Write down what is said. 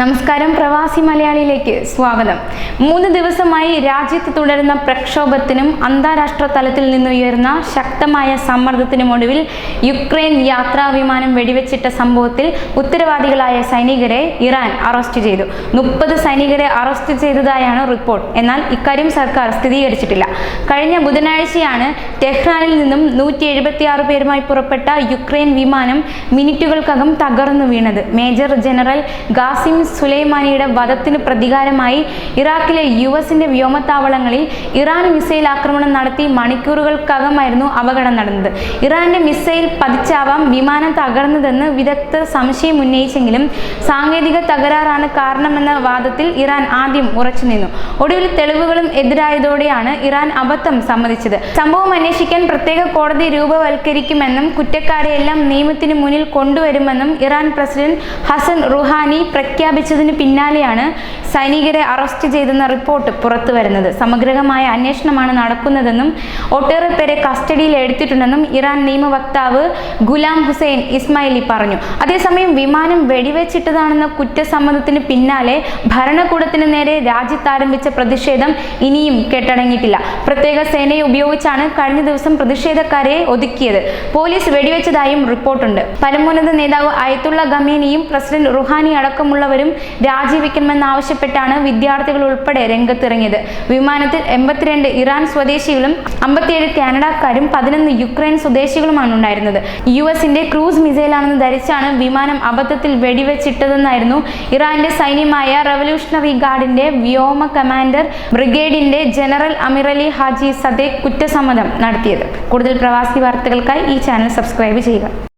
നമസ്കാരം, പ്രവാസി മലയാളിയിലേക്ക് സ്വാഗതം. 3 ദിവസമായി രാജ്യത്ത് തുടരുന്ന പ്രക്ഷോഭത്തിനും അന്താരാഷ്ട്ര തലത്തിൽ നിന്നുയർന്ന ശക്തമായ സമ്മർദ്ദത്തിനുമൊടുവിൽ യുക്രൈൻ യാത്രാ വിമാനം വെടിവെച്ചിട്ട സംഭവത്തിൽ ഉത്തരവാദികളായ സൈനികരെ ഇറാൻ അറസ്റ്റ് ചെയ്തു. 30 സൈനികരെ അറസ്റ്റ് ചെയ്തതായാണ് റിപ്പോർട്ട്. എന്നാൽ ഇക്കാര്യം സർക്കാർ സ്ഥിരീകരിച്ചിട്ടില്ല. കഴിഞ്ഞ ബുധനാഴ്ചയാണ് ടെഹ്റാനിൽ നിന്നും 176 പേരുമായി പുറപ്പെട്ട യുക്രൈൻ വിമാനം മിനിറ്റുകൾക്കകം തകർന്നു വീണത്. മേജർ ജനറൽ ഖാസിം സുലൈമാനിയുടെ വധത്തിന് പ്രതികാരമായി ഇറാഖിലെ യുഎസിന്റെ വ്യോമത്താവളങ്ങളിൽ ഇറാൻ മിസൈൽ ആക്രമണം നടത്തി മണിക്കൂറുകൾക്കകമായിരുന്നു അപകടം നടന്നത്. ഇറാന്റെ മിസൈൽ പതിച്ചാവാം വിമാനം തകർന്നതെന്ന് വിദഗ്ധർ സംശയം ഉന്നയിച്ചെങ്കിലും സാങ്കേതിക തകരാറാണ് കാരണമെന്ന വാദത്തിൽ ഇറാൻ ആദ്യം ഉറച്ചുനിന്നു. ഒടുവിൽ തെളിവുകളും എതിരായതോടെയാണ് ഇറാൻ അബദ്ധം സമ്മതിച്ചത്. സംഭവം അന്വേഷിക്കാൻ പ്രത്യേക കോടതി രൂപവൽക്കരിക്കുമെന്നും കുറ്റക്കാരെയെല്ലാം നിയമത്തിന് മുന്നിൽ കൊണ്ടുവരുമെന്നും ഇറാൻ പ്രസിഡന്റ് ഹസൻ റുഹാനി പ്രഖ്യാപിച്ചതിന് പിന്നാലെയാണ് സൈനികരെ അറസ്റ്റ് ചെയ്തെന്ന റിപ്പോർട്ട് പുറത്തുവരുന്നത്. സമഗ്രമായ അന്വേഷണമാണ് നടക്കുന്നതെന്നും ഒട്ടേറെ പേരെ കസ്റ്റഡിയിൽ എടുത്തിട്ടുണ്ടെന്നും ഇറാൻ നിയമവക്താവ് ഗുലാം ഹുസൈൻ ഇസ്മായിലി പറഞ്ഞു. അതേസമയം വിമാനം വെടിവെച്ചിട്ടതാണെന്ന കുറ്റസമ്മതത്തിന് പിന്നാലെ ഭരണകൂടത്തിന് നേരെ രാജ്യത്ത് ആരംഭിച്ച പ്രതിഷേധം ഇനിയും കെട്ടടങ്ങിയിട്ടില്ല. പ്രത്യേക സേനയെ ഉപയോഗിച്ചാണ് കഴിഞ്ഞ ദിവസം പ്രതിഷേധക്കാരെ ഒതുക്കിയത്. പോലീസ് വെടിവെച്ചതായും റിപ്പോർട്ടുണ്ട്. പരമോന്നത നേതാവ് അയത്തുള്ള ഖമേനിയും പ്രസിഡന്റ് റുഹാനി അടക്കമുള്ളവരും രാജിവെക്കണമെന്നാവശ്യപ്പെട്ടാണ് വിദ്യാർത്ഥികൾ ഉൾപ്പെടെ രംഗത്തിറങ്ങിയത്. വിമാനത്തിൽ 82 ഇറാൻ സ്വദേശികളും 57 കാനഡക്കാരും 11 യുക്രൈൻ സ്വദേശികളുമാണ് ഉണ്ടായിരുന്നത്. യുഎസിന്റെ ക്രൂസ് മിസൈലാണെന്ന് ധരിച്ചാണ് വിമാനം അബദ്ധത്തിൽ വെടിവെച്ചിട്ടതെന്നായിരുന്നു ഇറാന്റെ സൈന്യമായ റവല്യൂഷണറി ഗാർഡിന്റെ വ്യോമ കമാൻഡർ ബ്രിഗേഡിന്റെ ജനറൽ അമിറലി ഹാജി സദേഖ് കുറ്റസമ്മതം നടത്തിയത്. കൂടുതൽ പ്രവാസി വാർത്തകൾക്കായി ഈ ചാനൽ സബ്സ്ക്രൈബ് ചെയ്യുക.